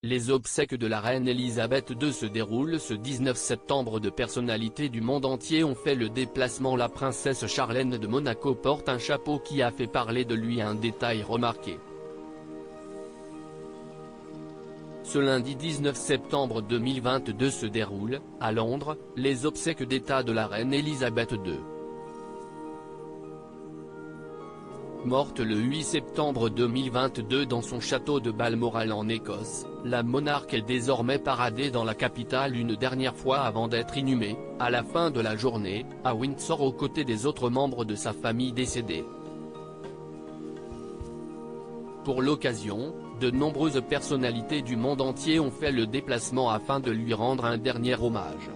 les obsèques de la reine Elisabeth II se déroulent ce 19 septembre. De personnalités du monde entier ont fait le déplacement. La princesse Charlène de Monaco porte un chapeau qui a fait parler de lui. Un détail remarqué. Ce lundi 19 septembre 2022 se déroulent, à Londres, les obsèques d'État de la reine Elisabeth II. Morte le 8 septembre 2022 dans son château de Balmoral en Écosse, la monarque est désormais paradée dans la capitale une dernière fois avant d'être inhumée, à la fin de la journée, à Windsor aux côtés des autres membres de sa famille décédés. Pour l'occasion, de nombreuses personnalités du monde entier ont fait le déplacement afin de lui rendre un dernier hommage.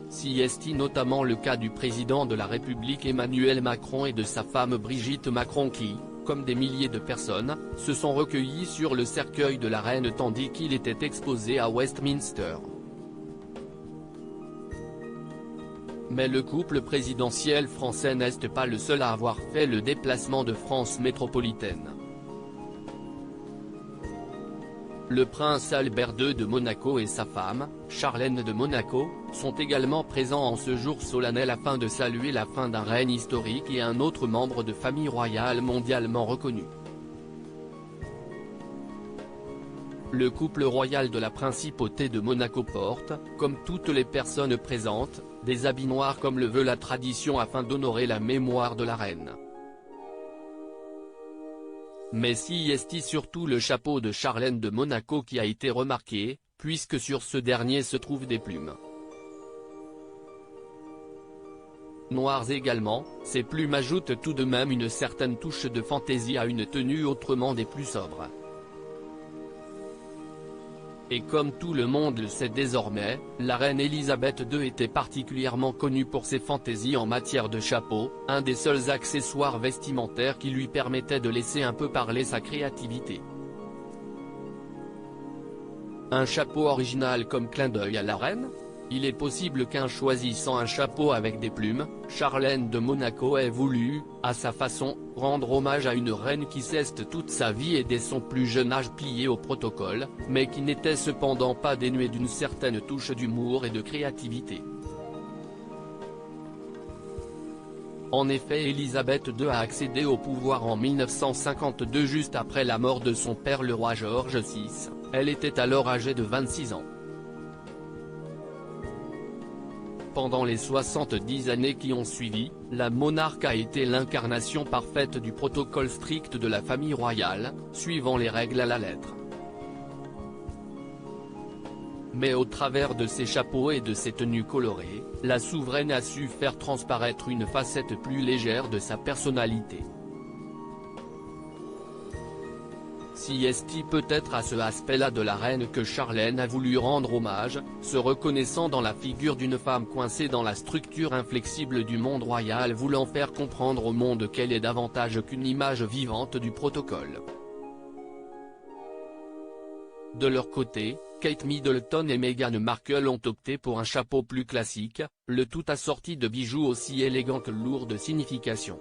Si est notamment le cas du président de la République Emmanuel Macron et de sa femme Brigitte Macron qui, comme des milliers de personnes, se sont recueillis sur le cercueil de la reine tandis qu'il était exposé à Westminster. Mais le couple présidentiel français n'est pas le seul à avoir fait le déplacement de France métropolitaine. Le prince Albert II de Monaco et sa femme, Charlène de Monaco, sont également présents en ce jour solennel afin de saluer la fin d'un règne historique et un autre membre de famille royale mondialement reconnu. Le couple royal de la principauté de Monaco porte, comme toutes les personnes présentes, des habits noirs comme le veut la tradition afin d'honorer la mémoire de la reine. Mais si est surtout le chapeau de Charlène de Monaco qui a été remarqué, puisque sur ce dernier se trouvent des plumes noires également. Ces plumes ajoutent tout de même une certaine touche de fantaisie à une tenue autrement des plus sobres. Et comme tout le monde le sait désormais, la reine Elisabeth II était particulièrement connue pour ses fantaisies en matière de chapeau, un des seuls accessoires vestimentaires qui lui permettait de laisser un peu parler sa créativité. Un chapeau original comme clin d'œil à la reine ? Il est possible qu'en choisissant un chapeau avec des plumes, Charlène de Monaco ait voulu, à sa façon, rendre hommage à une reine qui s'est toute sa vie et dès son plus jeune âge pliée au protocole, mais qui n'était cependant pas dénuée d'une certaine touche d'humour et de créativité. En effet, Elisabeth II a accédé au pouvoir en 1952 juste après la mort de son père le roi George VI, elle était alors âgée de 26 ans. Pendant les 70 années qui ont suivi, la monarque a été l'incarnation parfaite du protocole strict de la famille royale, suivant les règles à la lettre. Mais au travers de ses chapeaux et de ses tenues colorées, la souveraine a su faire transparaître une facette plus légère de sa personnalité. Si est peut-être à ce aspect-là de la reine que Charlène a voulu rendre hommage, se reconnaissant dans la figure d'une femme coincée dans la structure inflexible du monde royal, voulant faire comprendre au monde qu'elle est davantage qu'une image vivante du protocole. De leur côté, Kate Middleton et Meghan Markle ont opté pour un chapeau plus classique, le tout assorti de bijoux aussi élégants que lourds de signification.